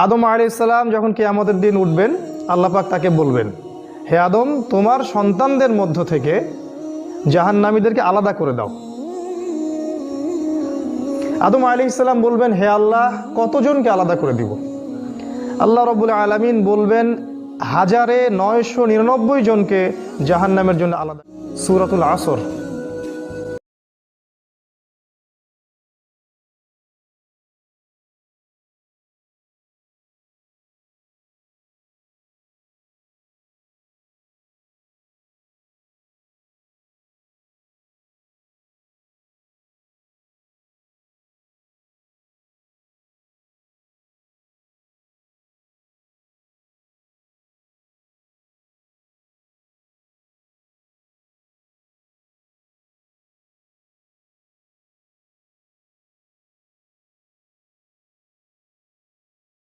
আদম আলাইহিস সালাম যখন কিয়ামতের দিন উঠবেন, আল্লাহ পাক তাকে বলবেন, হে আদম, তোমার সন্তানদের মধ্য থেকে জাহান্নামীদেরকে আলাদা করে দাও। আদম আলাইহিস সালাম বলবেন, হে আল্লাহ, কতজনকে আলাদা করে দিব? আল্লাহ রাব্বুল আলামিন বলবেন, 1999 জনকে জাহান্নামের জন্য আলাদা। সূরাতুল আসর।